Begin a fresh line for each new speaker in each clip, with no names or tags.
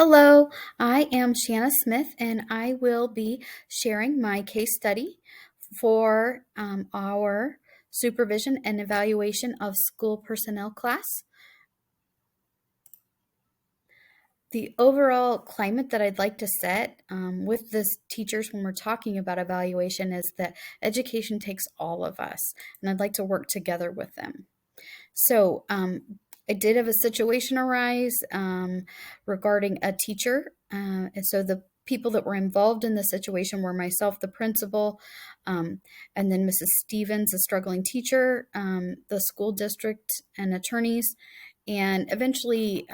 Hello, I am Shanna Smith, and I will be sharing my case study for our supervision and evaluation of school personnel class. The overall climate that I'd like to set with the teachers when we're talking about evaluation is that education takes all of us, and I'd like to work together with them. So I did have a situation arise regarding a teacher. And so the people that were involved in the situation were myself, the principal, and then Mrs. Stevens, a struggling teacher, the school district and attorneys, and eventually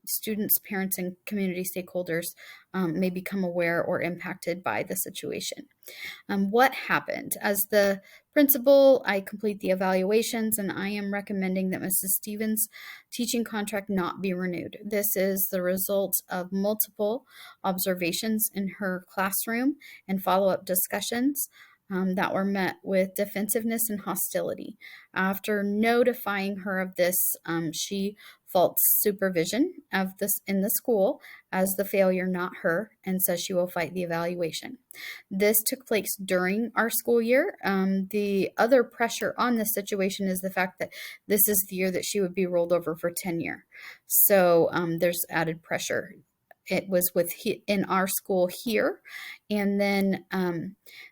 students, parents, and community stakeholders may become aware or impacted by the situation. What happened? As the principal, I complete the evaluations, and I am recommending that Mrs. Stevens' teaching contract not be renewed. This is the result of multiple observations in her classroom and follow-up discussions that were met with defensiveness and hostility. After notifying her of this, she faults supervision of this in the school as the failure, not her, and says she will fight the evaluation. This took place during our school year. The other pressure on this situation is the fact that this is the year that she would be rolled over for tenure. So there's added pressure. It was in our school here. And then,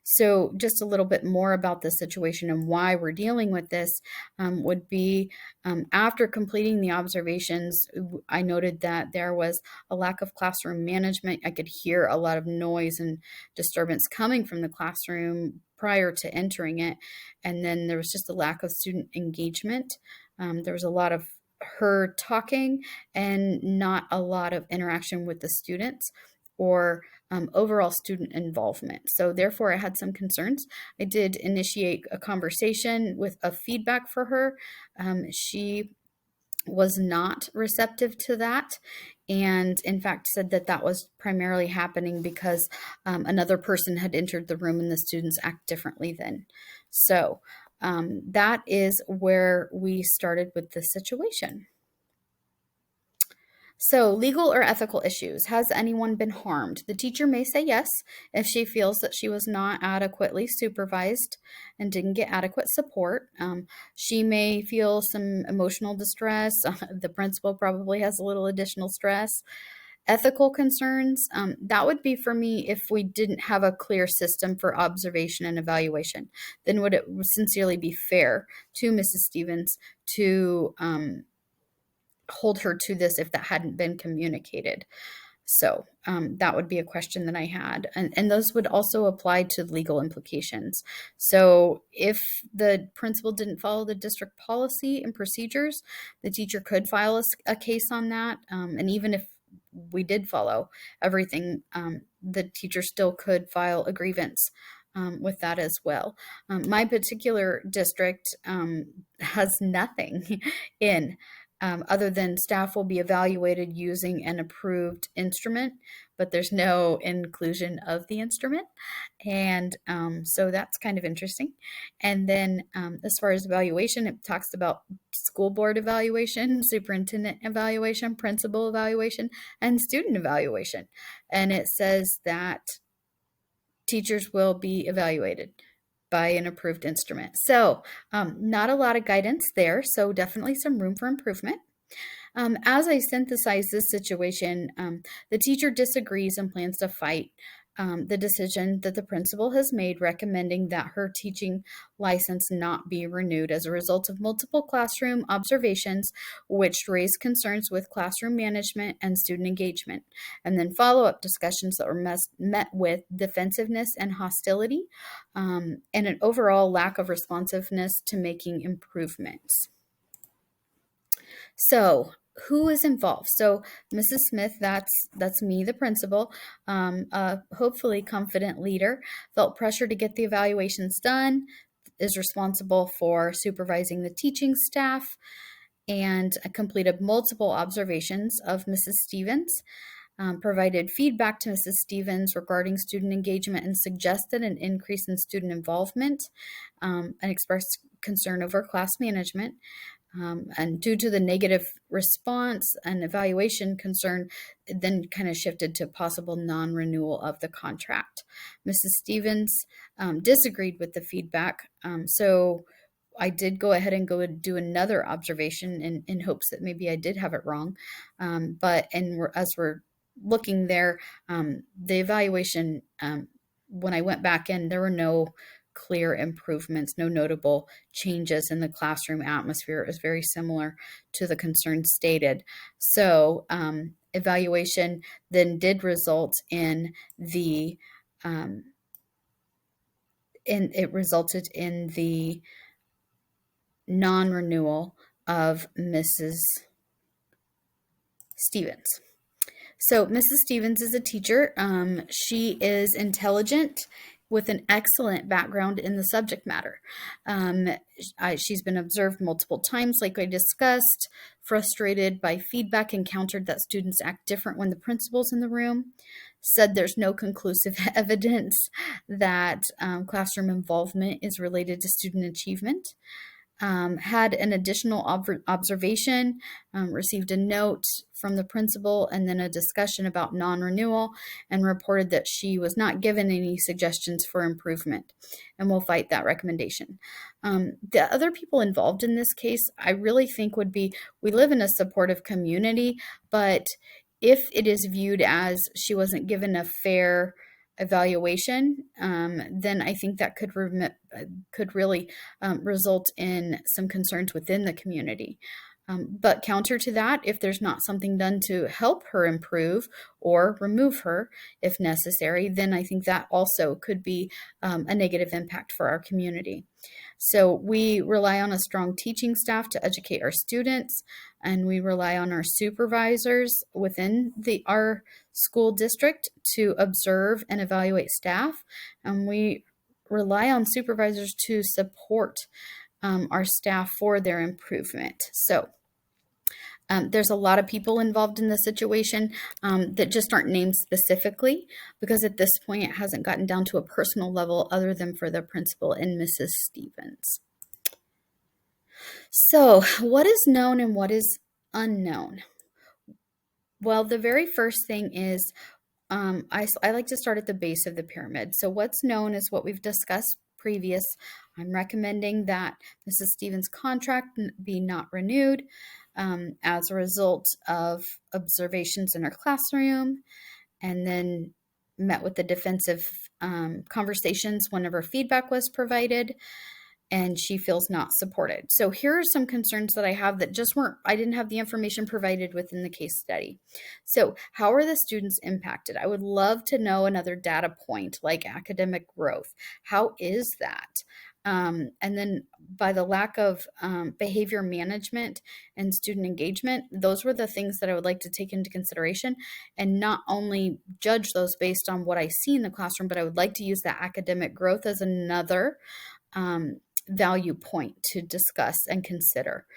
so just a little bit more about the situation and why we're dealing with this would be after completing the observations, I noted that there was a lack of classroom management. I could hear a lot of noise and disturbance coming from the classroom prior to entering it. And then there was just a lack of student engagement. There was a lot of her talking and not a lot of interaction with the students or overall student involvement. So therefore, I had some concerns. I did initiate a conversation with a feedback for her. She was not receptive to that, and in fact said that that was primarily happening because another person had entered the room and the students act differently then. So that is where we started with this situation. So, legal or ethical issues. Has anyone been harmed? The teacher may say yes if she feels that she was not adequately supervised and didn't get adequate support. She may feel some emotional distress. The principal probably has a little additional stress. Ethical concerns, that would be for me if we didn't have a clear system for observation and evaluation. Then would it sincerely be fair to Mrs. Stevens to hold her to this if that hadn't been communicated? So that would be a question that I had. And those would also apply to legal implications. So if the principal didn't follow the district policy and procedures, the teacher could file a case on that. And even if we did follow everything, the teacher still could file a grievance with that as well. My particular district has nothing in other than staff will be evaluated using an approved instrument, but there's no inclusion of the instrument. And so that's kind of interesting. And then as far as evaluation, it talks about school board evaluation, superintendent evaluation, principal evaluation, and student evaluation. And it says that teachers will be evaluated by an approved instrument. So not a lot of guidance there, so definitely some room for improvement. As I synthesize this situation, the teacher disagrees and plans to fight the decision that the principal has made, recommending that her teaching license not be renewed as a result of multiple classroom observations, which raised concerns with classroom management and student engagement, and then follow-up discussions that were met with defensiveness and hostility, and an overall lack of responsiveness to making improvements. So, who is involved? So, Mrs. Smith, that's me, the principal, a hopefully confident leader, felt pressure to get the evaluations done, is responsible for supervising the teaching staff, and completed multiple observations of Mrs. Stevens. Provided feedback to Mrs. Stevens regarding student engagement and suggested an increase in student involvement, and expressed concern over class management. And due to the negative response and evaluation concern, it then kind of shifted to possible non-renewal of the contract. Mrs. Stevens disagreed with the feedback, so I did go ahead and go and do another observation in hopes that maybe I did have it wrong. As we're looking there, the evaluation, when I went back in, there were no clear improvements, no notable changes in the classroom atmosphere. It was very similar to the concerns stated. So evaluation then did result in the it resulted in the non-renewal of Mrs. Stevens. So Mrs. Stevens is a teacher. She is intelligent with an excellent background in the subject matter. She's been observed multiple times, like I discussed, frustrated by feedback, encountered that students act different when the principal's in the room, said there's no conclusive evidence that classroom involvement is related to student achievement. Had an additional observation, received a note from the principal, and then a discussion about non-renewal, and reported that she was not given any suggestions for improvement, and will fight that recommendation. The other people involved in this case, I really think would be, we live in a supportive community, but if it is viewed as she wasn't given a fair evaluation, then I think that could really result in some concerns within the community. But counter to that, if there's not something done to help her improve or remove her if necessary, then I think that also could be a negative impact for our community. So we rely on a strong teaching staff to educate our students, and we rely on our supervisors within our school district to observe and evaluate staff. And we rely on supervisors to support our staff for their improvement. So there's a lot of people involved in the situation that just aren't named specifically, because at this point it hasn't gotten down to a personal level other than for the principal and Mrs. Stevens. So what is known and what is unknown? Well, the very first thing is I like to start at the base of the pyramid. So what's known is what we've discussed previous. I'm recommending that Mrs. Stevens' contract be not renewed as a result of observations in her classroom, and then met with the defensive conversations whenever feedback was provided, and she feels not supported. So here are some concerns that I have that I didn't have the information provided within the case study. So how are the students impacted? I would love to know another data point like academic growth. How is that? And then by the lack of behavior management and student engagement, those were the things that I would like to take into consideration, and not only judge those based on what I see in the classroom, but I would like to use that academic growth as another value point to discuss and consider.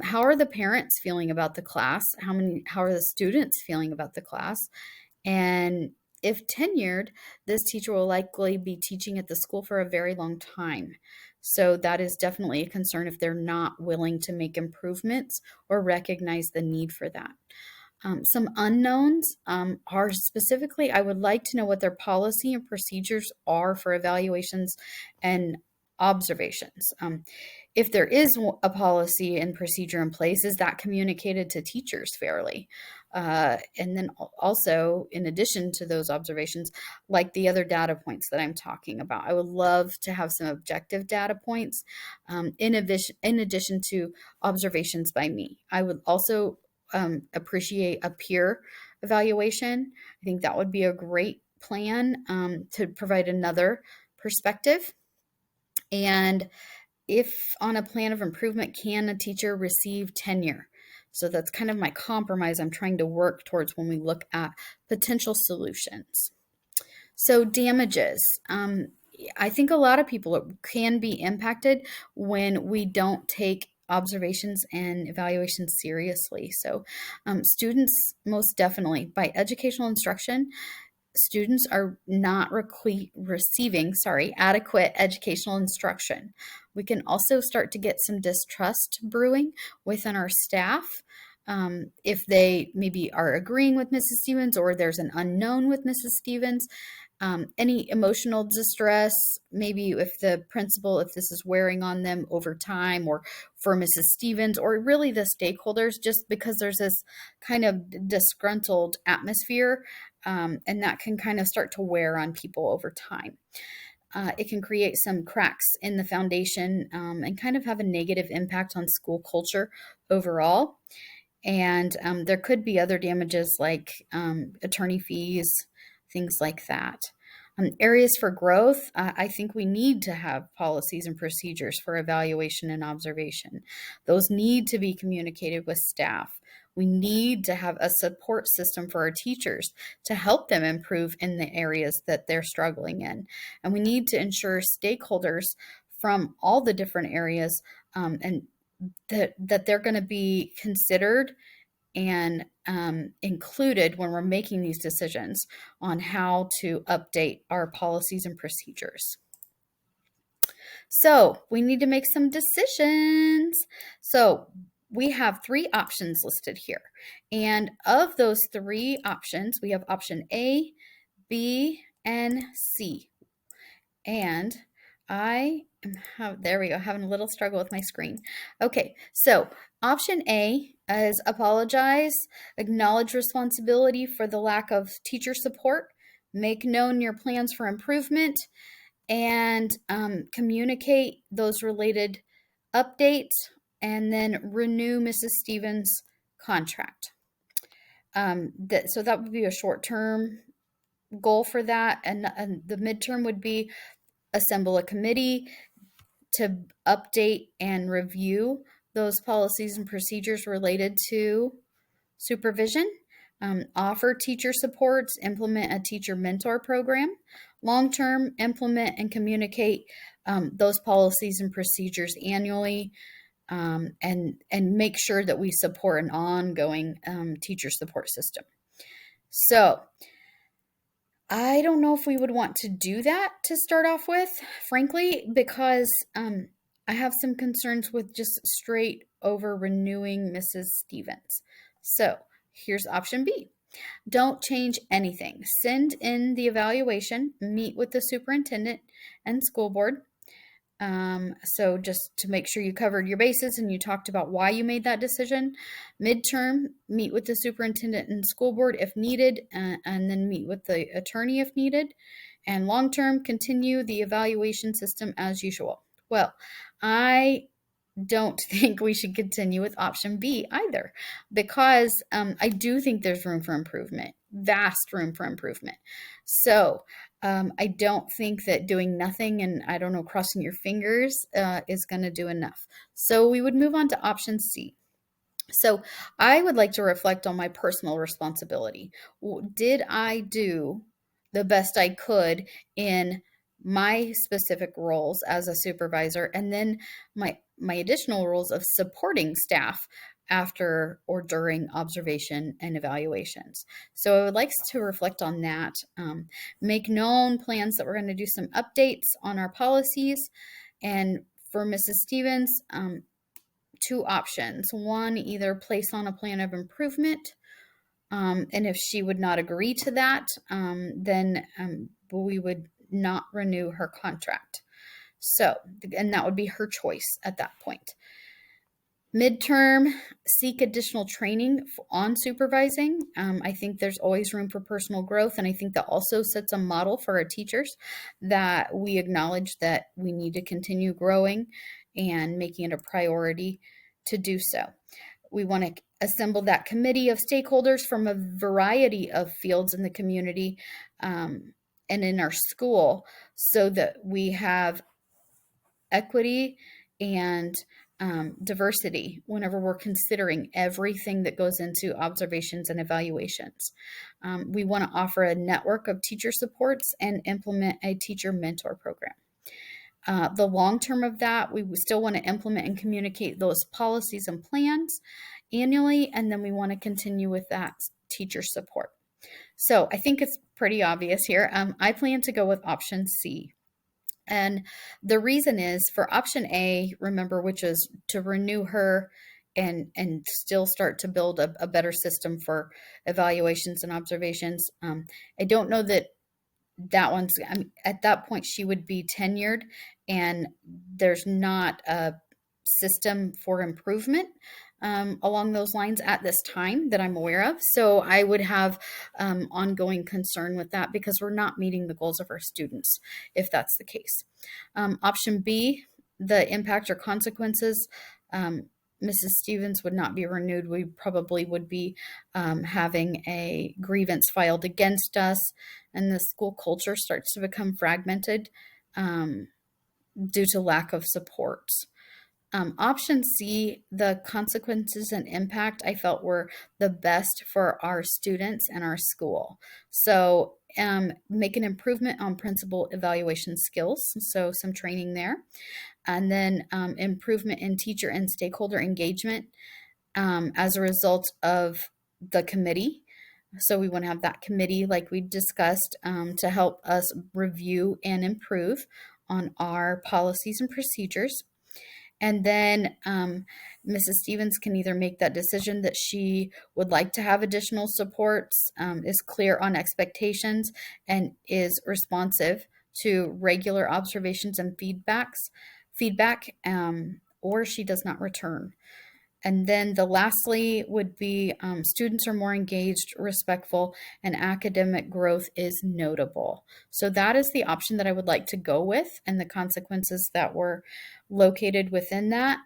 How are the parents feeling about the class? How are the students feeling about the class? And if tenured, this teacher will likely be teaching at the school for a very long time. So that is definitely a concern if they're not willing to make improvements or recognize the need for that. Some unknowns are specifically, I would like to know what their policy and procedures are for evaluations and observations. If there is a policy and procedure in place, is that communicated to teachers fairly? And then also, in addition to those observations, like the other data points that I'm talking about, I would love to have some objective data points in addition to observations by me. I would also appreciate a peer evaluation. I think that would be a great plan to provide another perspective. And if on a plan of improvement, can a teacher receive tenure? So that's kind of my compromise I'm trying to work towards when we look at potential solutions. So damages. I think a lot of people can be impacted when we don't take observations and evaluations seriously. So students, most definitely, by educational instruction, students are not receiving, adequate educational instruction. We can also start to get some distrust brewing within our staff. If they maybe are agreeing with Mrs. Stevens or there's an unknown with Mrs. Stevens, any emotional distress, maybe if the principal, if this is wearing on them over time, or for Mrs. Stevens, or really the stakeholders, just because there's this kind of disgruntled atmosphere, and that can kind of start to wear on people over time. It can create some cracks in the foundation, and kind of have a negative impact on school culture overall. And there could be other damages like attorney fees, things like that. Areas for growth, I think we need to have policies and procedures for evaluation and observation. Those need to be communicated with staff. We need to have a support system for our teachers to help them improve in the areas that they're struggling in. And we need to ensure stakeholders from all the different areas, and that they're going to be considered and included when we're making these decisions on how to update our policies and procedures. So we need to make some decisions. So we have 3 options listed here. And of those 3 options, we have option A, B, and C. And there we go, having a little struggle with my screen. Okay, so option A is apologize, acknowledge responsibility for the lack of teacher support, make known your plans for improvement, and communicate those related updates, and then renew Mrs. Stevens' contract. So that would be a short-term goal for that, and the midterm would be assemble a committee to update and review those policies and procedures related to supervision, offer teacher supports, implement a teacher mentor program, long-term implement and communicate those policies and procedures annually, and make sure that we support an ongoing teacher support system. So I don't know if we would want to do that to start off with, frankly, because I have some concerns with just straight over renewing Mrs. Stevens. So here's option B. Don't change anything. Send in the evaluation, meet with the superintendent and school board. So just to make sure you covered your bases and you talked about why you made that decision. Midterm, meet with the superintendent and school board if needed, and then meet with the attorney if needed. And long-term, continue the evaluation system as usual. Well, I don't think we should continue with option B either, because I do think there's room for improvement, vast room for improvement. So I don't think that doing nothing and, I don't know, crossing your fingers is going to do enough. So we would move on to option C. So I would like to reflect on my personal responsibility. Did I do the best I could in my specific roles as a supervisor, and then my additional roles of supporting staff after or during observation and evaluations? So I would like to reflect on that, make known plans that we're going to do some updates on our policies. And for Mrs. Stevens, 2 options. One, either place on a plan of improvement, and if she would not agree to that, then we would not renew her contract. So, and that would be her choice at that point. Midterm, seek additional training on supervising. I think there's always room for personal growth, and I think that also sets a model for our teachers that we acknowledge that we need to continue growing and making it a priority to do so. We want to assemble that committee of stakeholders from a variety of fields in the community and in our school, so that we have equity and diversity whenever we're considering everything that goes into observations and evaluations. We want to offer a network of teacher supports and implement a teacher mentor program. The long term of that, we still want to implement and communicate those policies and plans annually, and then we want to continue with that teacher support. So I think it's pretty obvious here. I plan to go with option C. And the reason is for option A, remember, which is to renew her and still start to build a better system for evaluations and observations. I don't know that that one's, I mean, at that point she would be tenured, and there's not a system for improvement along those lines at this time that I'm aware of. So I would have ongoing concern with that because we're not meeting the goals of our students if that's the case. Option B, the impact or consequences. Mrs. Stevens would not be renewed. We probably would be having a grievance filed against us, and the school culture starts to become fragmented due to lack of supports. Option C, the consequences and impact I felt were the best for our students and our school. So, make an improvement on principal evaluation skills, so some training there, and then improvement in teacher and stakeholder engagement as a result of the committee. So we want to have that committee, like we discussed, to help us review and improve on our policies and procedures. And then Mrs. Stevens can either make that decision that she would like to have additional supports, is clear on expectations, and is responsive to regular observations and feedback, or she does not return. And then the lastly would be students are more engaged, respectful, and academic growth is notable. So that is the option that I would like to go with, and the consequences that were located within that.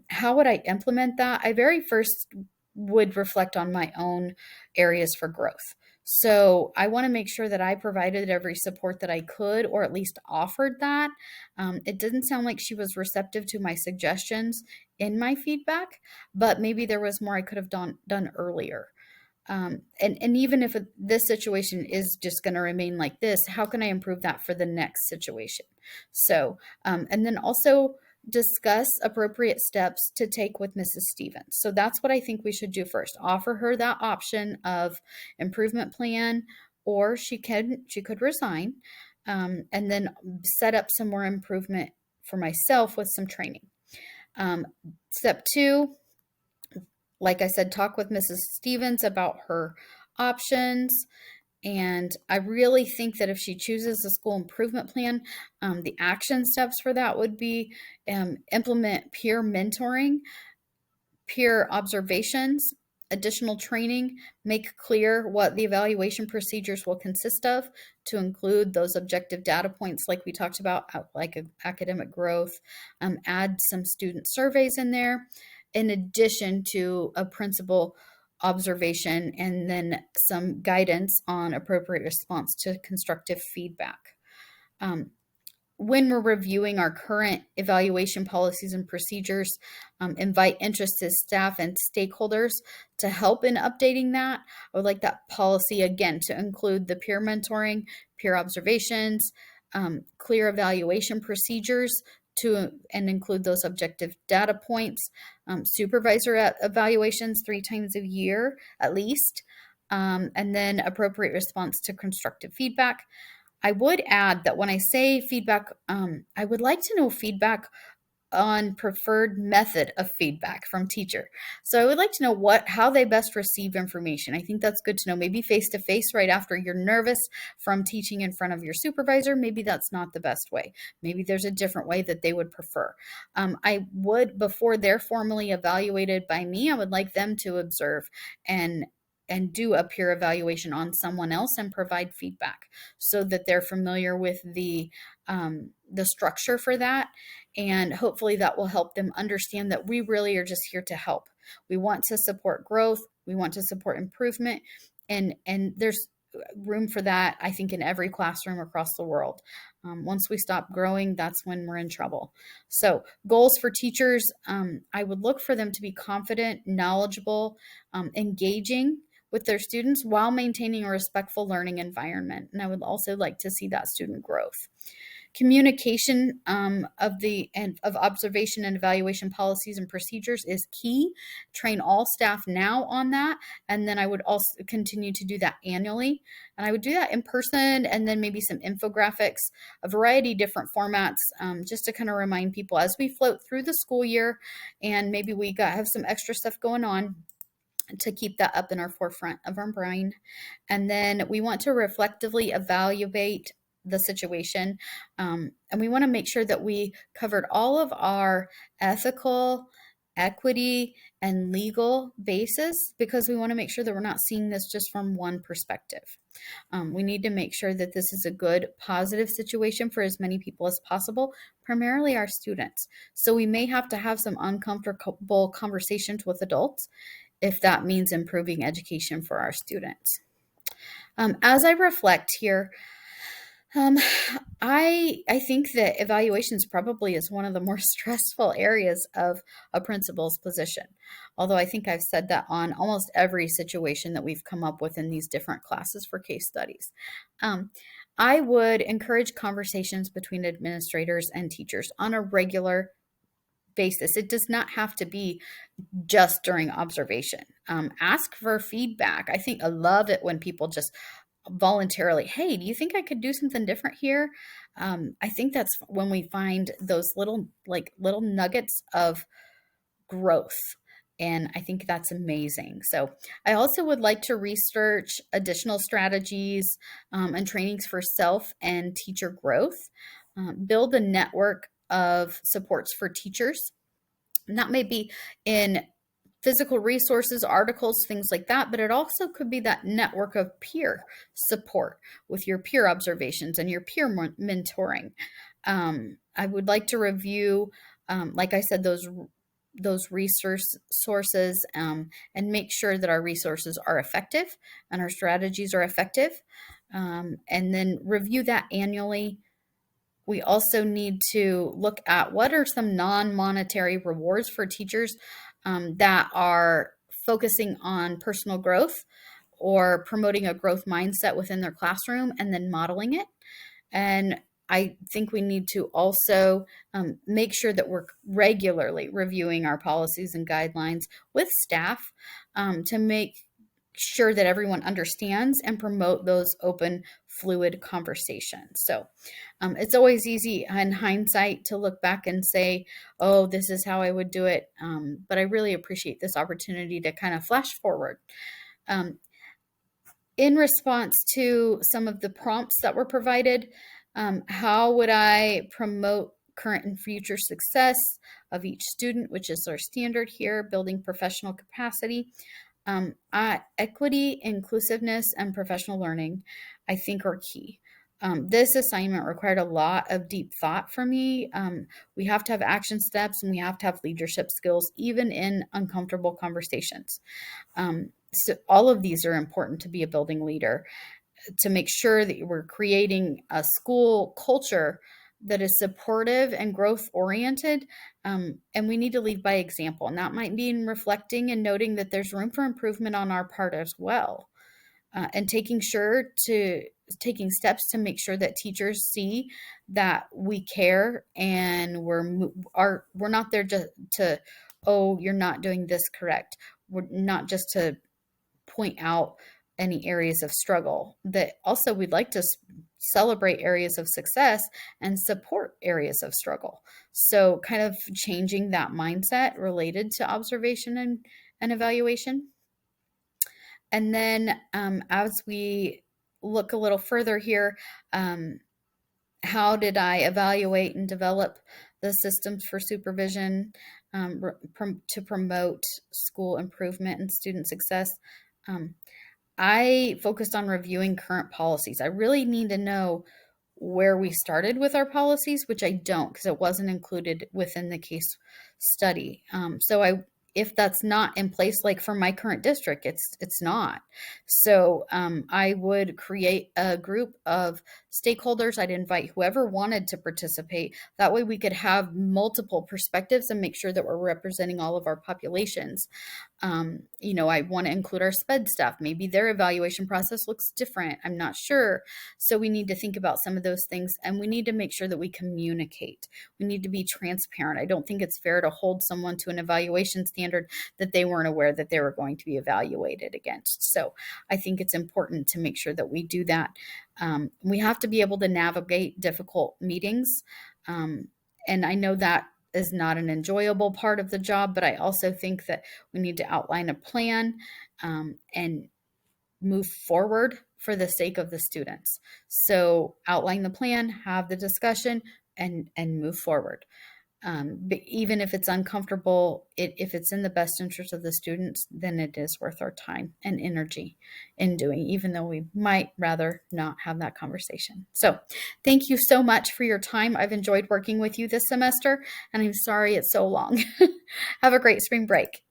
How would I implement that? I very first would reflect on my own areas for growth. So I want to make sure that I provided every support that I could, or at least offered that. It didn't sound like she was receptive to my suggestions in my feedback, but maybe there was more I could have done earlier. And even if this situation is just going to remain like this, how can I improve that for the next situation? So, and then also discuss appropriate steps to take with Mrs. Stevens. So that's what I think we should do first. Offer her that option of improvement plan, or she could resign, and then set up some more improvement for myself with some training. Step 2, like I said, talk with Mrs. Stevens about her options. And I really think that if she chooses a school improvement plan, the action steps for that would be implement peer mentoring, peer observations, additional training, make clear what the evaluation procedures will consist of to include those objective data points like we talked about, like academic growth, add some student surveys in there, in addition to a principal observation, and then some guidance on appropriate response to constructive feedback. When we're reviewing our current evaluation policies and procedures, invite interested staff and stakeholders to help in updating that. I would like that policy again to include the peer mentoring, peer observations, clear evaluation procedures and include those objective data points, supervisor evaluations 3 times a year at least, and then appropriate response to constructive feedback. I would add that when I say feedback, I would like to know feedback on preferred method of feedback from teacher. So I would like to know how they best receive information. I think that's good to know. Maybe face to face right after you're nervous from teaching in front of your supervisor. Maybe that's not the best way. Maybe there's a different way that they would prefer. I would, before they're formally evaluated by me, I would like them to observe and do a peer evaluation on someone else and provide feedback so that they're familiar with the structure for that. And hopefully that will help them understand that we really are just here to help. We want to support growth. We want to support improvement. And there's room for that, I think, in every classroom across the world. Once we stop growing, that's when we're in trouble. So goals for teachers, I would look for them to be confident, knowledgeable, engaging with their students while maintaining a respectful learning environment. And I would also like to see that student growth. Communication of observation and evaluation policies and procedures is key. Train all staff now on that, and then I would also continue to do that annually. And I would do that in person, and then maybe some infographics, a variety of different formats, just to kind of remind people as we float through the school year, and maybe we have some extra stuff going on, to keep that up in our forefront of our brain. And then we want to reflectively evaluate the situation. And we want to make sure that we covered all of our ethical, equity, and legal basis, because we want to make sure that we're not seeing this just from one perspective. We need to make sure that this is a good, positive situation for as many people as possible, primarily our students. So we may have to have some uncomfortable conversations with adults if that means improving education for our students. As I reflect here, I think that evaluations probably is one of the more stressful areas of a principal's position. Although I think I've said that on almost every situation that we've come up with in these different classes for case studies. I would encourage conversations between administrators and teachers on a regular basis. It does not have to be just during observation. Ask for feedback. I love it when people just voluntarily, hey, do you think I could do something different here? I think that's when we find those little nuggets of growth. And I think that's amazing. So I also would like to research additional strategies and trainings for self and teacher growth, build a network of supports for teachers. And that may be in physical resources, articles, things like that, but it also could be that network of peer support with your peer observations and your peer mentoring. I would like to review, like I said, those resource sources, and make sure that our resources are effective and our strategies are effective, and then review that annually. We also need to look at what are some non-monetary rewards for teachers that are focusing on personal growth or promoting a growth mindset within their classroom and then modeling it. And I think we need to also make sure that we're regularly reviewing our policies and guidelines with staff to make sure that everyone understands and promote those open, fluid conversations. So it's always easy in hindsight to look back and say, oh, this is how I would do it. But I really appreciate this opportunity to kind of flash forward. In response to some of the prompts that were provided, how would I promote current and future success of each student, which is our standard here, building professional capacity? Equity, inclusiveness, and professional learning, I think, are key. This assignment required a lot of deep thought for me. We have to have action steps and we have to have leadership skills, even in uncomfortable conversations. So all of these are important to be a building leader, to make sure that we're creating a school culture that is supportive and growth oriented. And we need to lead by example. And that might mean reflecting and noting that there's room for improvement on our part as well. And taking steps to make sure that teachers see that we care and we're not there just to, oh, you're not doing this correct. We're not just to point out any areas of struggle, that also we'd like to celebrate areas of success and support areas of struggle. So kind of changing that mindset related to observation and evaluation. And then as we look a little further here, how did I evaluate and develop the systems for supervision to promote school improvement and student success? I focused on reviewing current policies. I really need to know where we started with our policies, which I don't, because it wasn't included within the case study. If that's not in place, like for my current district, it's not. So I would create a group of stakeholders. I'd invite whoever wanted to participate. That way we could have multiple perspectives and make sure that we're representing all of our populations. I want to include our SPED staff. Maybe their evaluation process looks different. I'm not sure. So we need to think about some of those things, and we need to make sure that we communicate. We need to be transparent. I don't think it's fair to hold someone to an evaluation standard that they weren't aware that they were going to be evaluated against. So I think it's important to make sure that we do that. We have to be able to navigate difficult meetings. And I know that is not an enjoyable part of the job, but I also think that we need to outline a plan and move forward for the sake of the students. So outline the plan, have the discussion, and move forward. But even if it's uncomfortable, if it's in the best interest of the students, then it is worth our time and energy in doing, even though we might rather not have that conversation. So thank you so much for your time. I've enjoyed working with you this semester, and I'm sorry it's so long. Have a great spring break.